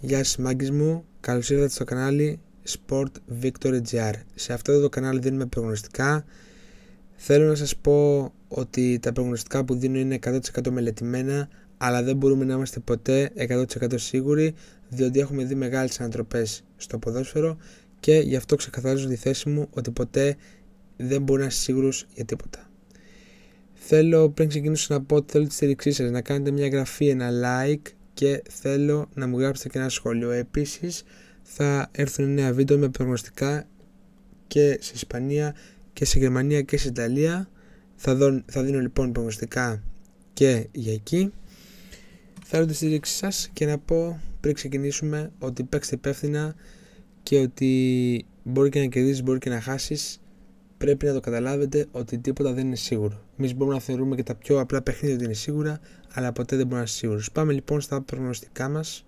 Γεια σας μάγκες μου, καλώς ήρθατε στο κανάλι Sport Victory GR. Σε αυτό το κανάλι δίνουμε προγνωστικά. Θέλω να σας πω ότι τα προγνωστικά που δίνω είναι 100% μελετημένα, αλλά δεν μπορούμε να είμαστε ποτέ 100% σίγουροι, διότι έχουμε δει μεγάλες ανατροπές στο ποδόσφαιρο και γι' αυτό ξεκαθαρίζω τη θέση μου ότι ποτέ δεν μπορεί να είσαι σίγουρος για τίποτα. Θέλω πριν ξεκινήσω να πω ότι θέλω τη στήριξή σας, να κάνετε μια εγγραφή, ένα like και θέλω να μου γράψετε και ένα σχόλιο. Επίσης θα έρθουν νέα βίντεο με προγνωστικά και σε Ισπανία και σε Γερμανία και σε Ιταλία. Θα δίνω λοιπόν προγνωστικά και για εκεί. Θέλω τη στήριξή σας και να πω πριν ξεκινήσουμε ότι παίξτε υπεύθυνα και ότι μπορεί και να κερδίσεις, μπορεί και να χάσεις. Πρέπει να το καταλάβετε ότι τίποτα δεν είναι σίγουρο. Εμείς μπορούμε να θεωρούμε και τα πιο απλά παιχνίδια ότι είναι σίγουρα, αλλά ποτέ δεν μπορούμε να είμαστε σίγουροι. Πάμε λοιπόν στα προγνωστικά μας.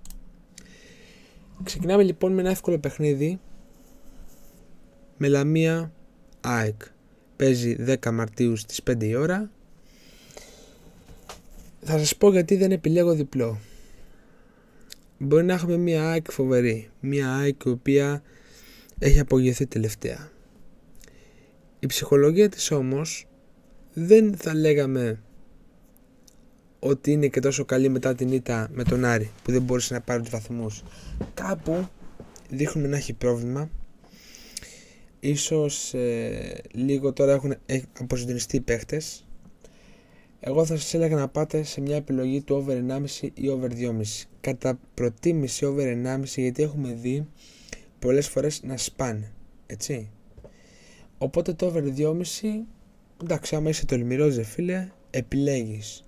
Ξεκινάμε λοιπόν με ένα εύκολο παιχνίδι. Με Λαμία ΑΕΚ. Παίζει 10 Μαρτίου στις 5 η ώρα. Θα σας πω γιατί δεν επιλέγω διπλό. Μπορεί να έχουμε μια ΑΕΚ φοβερή. Μια ΑΕΚ η οποία έχει απογειωθεί τελευταία. Η ψυχολογία της όμως δεν θα λέγαμε ότι είναι και τόσο καλή μετά την ήττα με τον Άρη που δεν μπορούσε να πάρει τους βαθμούς. Κάπου δείχνουμε να έχει πρόβλημα. Ίσως λίγο τώρα έχουν αποσυντονιστεί οι παίχτες. Εγώ θα σας έλεγα να πάτε σε μια επιλογή του over 1,5 ή over 2,5. Κατά προτίμηση over 1,5, γιατί έχουμε δει πολλές φορές να σπάνε, έτσι. Οπότε το over 2,5, εντάξει, άμα είσαι τολμηρός δε φίλε, επιλέγεις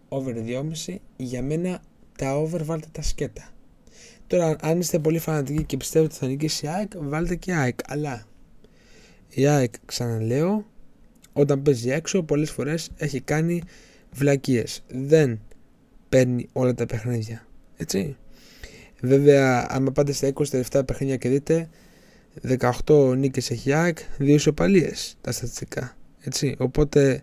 over 2,5. Για μένα τα over βάλτε τα σκέτα. Τώρα αν είστε πολύ φανατικοί και πιστεύετε ότι θα νικήσει η ΑΕΚ, βάλτε και ΑΕΚ. Αλλά η ΑΕΚ, ξαναλέω, όταν παίζει έξω πολλές φορές έχει κάνει βλακίες. Δεν παίρνει όλα τα παιχνίδια, έτσι. Βέβαια άμα πάτε στα 20 τελευταία παιχνίδια και δείτε, 18 νίκες έχει η ΑΕΚ, 2 ισοπαλίες τα στατιστικά, έτσι. Οπότε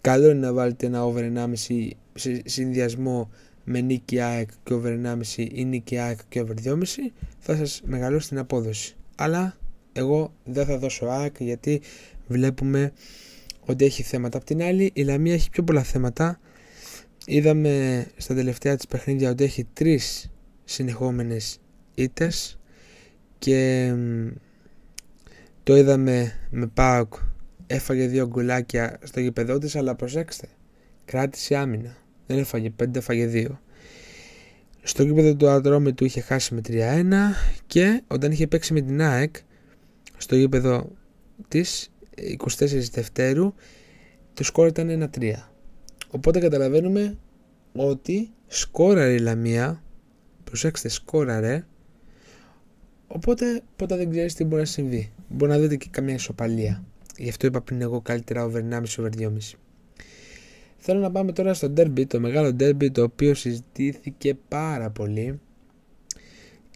καλό είναι να βάλετε ένα over 1,5 σε συνδυασμό με νίκη ΑΕΚ και over 1,5 ή νίκη ΑΕΚ και over 2,5, θα σας μεγαλώσει την απόδοση. Αλλά εγώ δεν θα δώσω ΑΕΚ, γιατί βλέπουμε ότι έχει θέματα. Απ' την άλλη η Λαμία έχει πιο πολλά θέματα. Είδαμε στα τελευταία της παιχνίδια ότι έχει 3 συνεχόμενες ήττες και το είδαμε με ΠΑΟΚ, έφαγε 2 γκολάκια στο γήπεδό της, αλλά προσέξτε, κράτησε άμυνα, δεν έφαγε 5, έφαγε 2. Στο γήπεδο του Ατρόμητου είχε χάσει με 3-1 και όταν είχε παίξει με την ΑΕΚ στο γήπεδο της 24 Δευτέρου, το σκόρ ήταν 1-3. Οπότε καταλαβαίνουμε ότι σκόραρε η Λαμία, προσέξτε, σκόραρε. Οπότε ποτέ δεν ξέρεις τι μπορεί να συμβεί. Μπορεί να δείτε και καμία ισοπαλία. Γι' αυτό είπα πριν εγώ καλύτερα over 1,5 over 2,5. Θέλω να πάμε τώρα στο derby, το μεγάλο derby, το οποίο συζητήθηκε πάρα πολύ.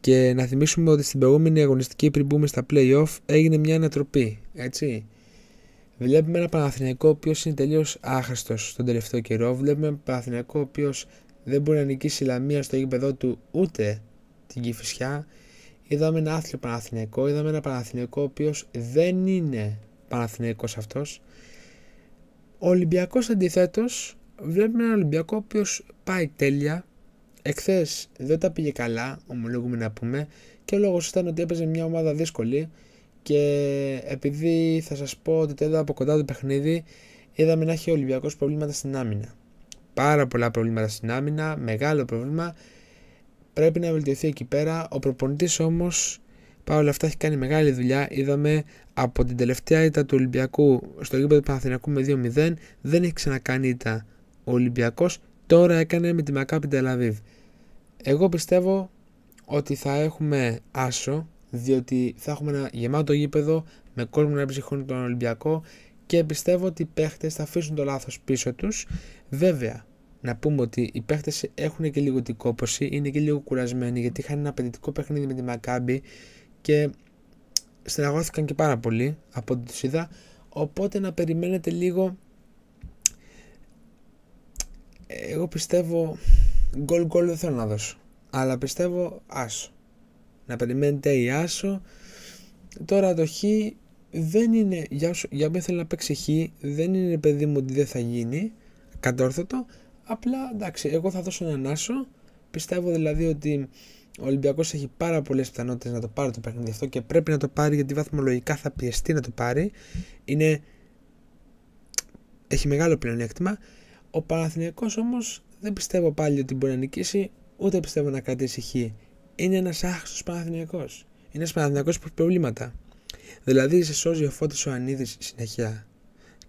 Και να θυμίσουμε ότι στην προηγούμενη αγωνιστική, πριν μπούμε στα play-off, έγινε μια ανατροπή, έτσι. Βλέπουμε ένα Παναθηναϊκό ο οποίος είναι τελείως άχρηστος τον τελευταίο καιρό. Βλέπουμε ένα Παναθηναϊκό ο οποίος δεν μπορεί να νικήσει η Λαμία στο γήπεδό του ούτε την Κηφισιά. Είδαμε ένα άθλιο Παναθηναϊκό, είδαμε ένα Παναθηναϊκό ο οποίος δεν είναι Παναθηναϊκός αυτός. Ο Ολυμπιακός αντιθέτως, βλέπουμε έναν Ολυμπιακό ο οποίος πάει τέλεια. Εχθές δεν τα πήγε καλά, ομολογούμε να πούμε, και ο λόγος ήταν ότι έπαιζε μια ομάδα δύσκολη και επειδή θα σας πω ότι το είδα από κοντά το παιχνίδι, είδαμε να έχει ο Ολυμπιακός προβλήματα στην άμυνα. Πάρα πολλά προβλήματα στην άμυνα, μεγάλο πρόβλημα. Πρέπει να βελτιωθεί εκεί πέρα. Ο προπονητής όμως παρόλα αυτά έχει κάνει μεγάλη δουλειά. Είδαμε από την τελευταία ήττα του Ολυμπιακού στο γήπεδο του Παναθηναϊκού με 2-0, δεν έχει ξανακάνει ήττα ο Ολυμπιακός. Τώρα έκανε με τη Μακάμπι Τελαβίβ. Εγώ πιστεύω ότι θα έχουμε άσο, διότι θα έχουμε ένα γεμάτο γήπεδο με κόσμο να ψυχώνει τον Ολυμπιακό και πιστεύω ότι οι παίχτες θα αφήσουν το λάθος πίσω τους. Βέβαια, να πούμε ότι οι παίχτες έχουν και λίγο την κόπωση, είναι και λίγο κουρασμένοι, γιατί είχαν ένα απαιτητικό παιχνίδι με τη Μακάμπι και στεναχώθηκαν και πάρα πολύ από ό,τι τους είδα. Οπότε να περιμένετε λίγο. Εγώ πιστεύω γκολ δεν θέλω να δώσω. Αλλά πιστεύω άσο. Να περιμένετε η άσο. Τώρα το χ δεν είναι, για μένα θέλει να παίξει χ, δεν είναι παιδί μου ότι δεν θα γίνει κατόρθωτο. Απλά εντάξει, εγώ θα δώσω έναν άσο. Πιστεύω δηλαδή ότι ο Ολυμπιακός έχει πάρα πολλές πιθανότητες να το πάρει το παιχνίδι αυτό και πρέπει να το πάρει, γιατί βαθμολογικά θα πιεστεί να το πάρει. Έχει μεγάλο πλεονέκτημα. Ο Παναθηναϊκός όμως δεν πιστεύω πάλι ότι μπορεί να νικήσει, ούτε πιστεύω να κρατήσει χ. Είναι ένας άχρηστος Παναθηναϊκός. Είναι ένας Παναθηναϊκός που έχει προβλήματα. Δηλαδή σε σώζει ο Φώτης ο Ανίδης συνέχεια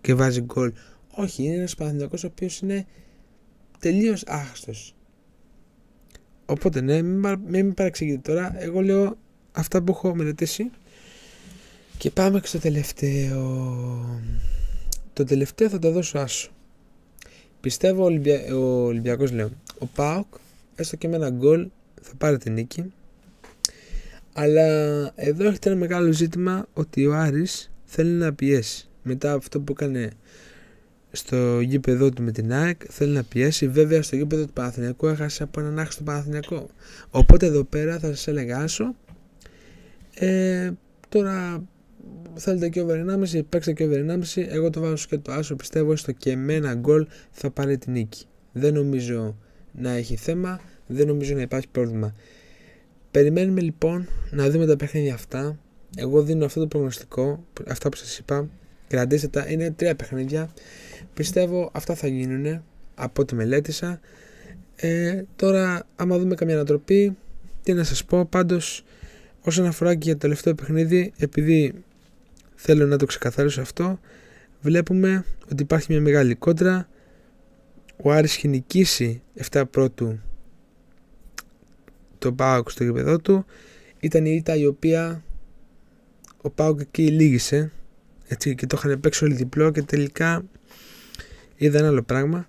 και βάζει γκολ. Όχι, είναι ένας Παναθηναϊκός ο οποίος είναι τελείως άχρηστος. Οπότε ναι, μην παρεξηγείτε τώρα. Εγώ λέω αυτά που έχω μελετήσει. Και πάμε και στο τελευταίο. Το τελευταίο θα το δώσω άσο. Πιστεύω ο Ολυμπιακός, λέω, ο ΠΑΟΚ έστω και με ένα γκολ θα πάρει την νίκη. Αλλά εδώ έχετε ένα μεγάλο ζήτημα, ότι ο Άρης θέλει να πιέσει. Μετά αυτό που έκανε στο γήπεδο του με την ΑΕΚ, θέλει να πιέσει. Βέβαια στο γήπεδο του Παναθηναϊκού έχασε από έναν άχρηστο Παναθηναϊκό. Οπότε εδώ πέρα θα σας έλεγα άσο. Τώρα θέλετε και over 1,5, παίξτε και over 1,5. Εγώ το βάζω και το άσο. Πιστεύω έστω και με ένα γκολ θα πάρει την νίκη. Δεν νομίζω να έχει θέμα, δεν νομίζω να υπάρχει πρόβλημα. Περιμένουμε λοιπόν να δούμε τα παιχνίδια αυτά. Εγώ δίνω αυτό το προγνωστικό, αυτά που σας είπα. Κρατήστε τα, είναι 3 παιχνίδια. Πιστεύω αυτά θα γίνουν από ό,τι μελέτησα. Τώρα άμα δούμε καμία ανατροπή, τι να σας πω. Πάντως όσον αφορά και για το τελευταίο παιχνίδι, επειδή θέλω να το ξεκαθαρίσω αυτό, βλέπουμε ότι υπάρχει μια μεγάλη κόντρα. Ο Άρης έχει νικήσει 7 πρώτου το ΠΑΟΚ στο γήπεδό του. Ήταν η ήττα η οποία ο ΠΑΟΚ εκεί λύγησε, έτσι, και το είχαν παίξει όλοι διπλό και τελικά είδα ένα άλλο πράγμα.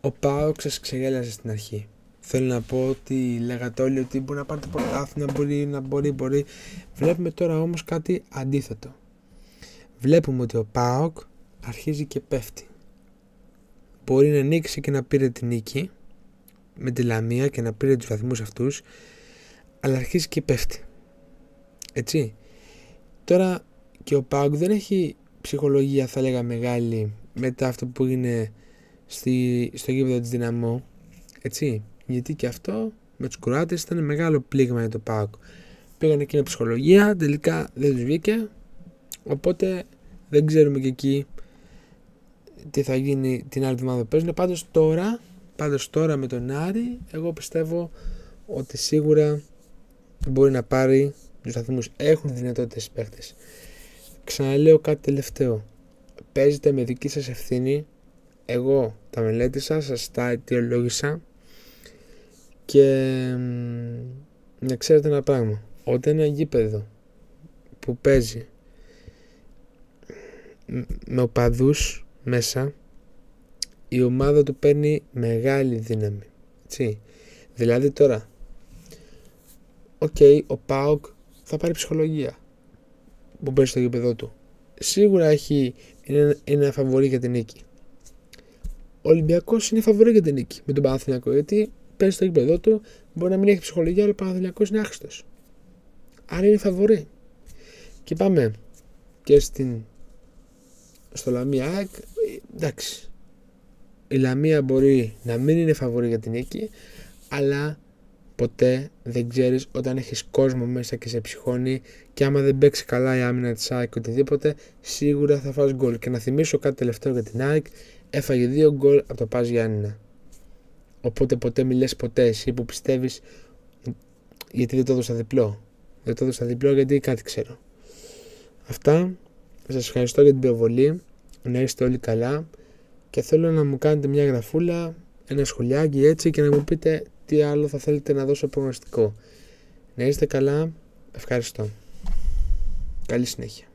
Ο ΠΑΟΚ σας ξεγέλασε στην αρχή. Θέλω να πω ότι λέγατε όλοι ότι μπορεί να πάρει το πρωτάθλημα, μπορεί. Βλέπουμε τώρα όμως κάτι αντίθετο. Βλέπουμε ότι ο ΠΑΟΚ αρχίζει και πέφτει. Μπορεί να ανοίξει και να πήρε την νίκη με τη Λαμία και να πήρε τους βαθμούς αυτούς, αλλά αρχίζει και πέφτει. Έτσι. Τώρα και ο ΠΑΟΚ δεν έχει ψυχολογία, θα λέγα, μεγάλη μετά αυτό που έγινε στο γήπεδο της Δυναμό. Έτσι. Γιατί και αυτό με τους Κροάτες ήταν μεγάλο πλήγμα για το ΠΑΟΚ. Πήγαν εκεί με ψυχολογία, τελικά δεν τους βγήκε. Οπότε δεν ξέρουμε και εκεί τι θα γίνει την άλλη εβδομάδα που παίζουν. Πάντως τώρα με τον Άρη, εγώ πιστεύω ότι σίγουρα μπορεί να πάρει τους βαθμούς. Έχουν δυνατότητες οι παίχτες. Ξαναλέω κάτι τελευταίο. Παίζετε με δική σας ευθύνη. Εγώ τα μελέτησα, σας τα αιτιολόγησα. Και να ξέρετε ένα πράγμα. Όταν ένα γήπεδο που παίζει με οπαδούς μέσα, η ομάδα του παίρνει μεγάλη δύναμη. Έτσι. Δηλαδή τώρα, ο ΠΑΟΚ θα πάρει ψυχολογία που παίζει στο γήπεδο του. Σίγουρα είναι φαβορί για την νίκη. Ο Ολυμπιακός είναι φαβορί για την νίκη με τον Παναθηναϊκό, γιατί παίζει στο γήπεδο του, μπορεί να μην έχει ψυχολογία, αλλά ο Παναθηναϊκός είναι άχρηστος. Άρα είναι φαβορί. Και πάμε και στο Λαμία. Εντάξει, η Λαμία μπορεί να μην είναι φαβορί για την νίκη, αλλά ποτέ δεν ξέρεις όταν έχεις κόσμο μέσα και σε ψυχώνει, και άμα δεν παίξει καλά η άμυνα της ΑΕΚ οτιδήποτε, σίγουρα θα φας γκολ. Και να θυμίσω κάτι τελευταίο για την ΑΕΚ, έφαγε 2 γκολ από το Πας Γιάννηνα. Οπότε ποτέ μη λες ποτέ εσύ που πιστεύεις γιατί δεν το έδωσα διπλό. Δεν το έδωσα διπλό γιατί κάτι ξέρω. Αυτά. Σας ευχαριστώ για την προβολή. Να είστε όλοι καλά. Και θέλω να μου κάνετε μια γραφούλα, ένα σχολιάκι έτσι, και να μου πείτε τι άλλο θα θέλετε να δώσω προγνωστικό. Να είστε καλά. Ευχαριστώ. Καλή συνέχεια.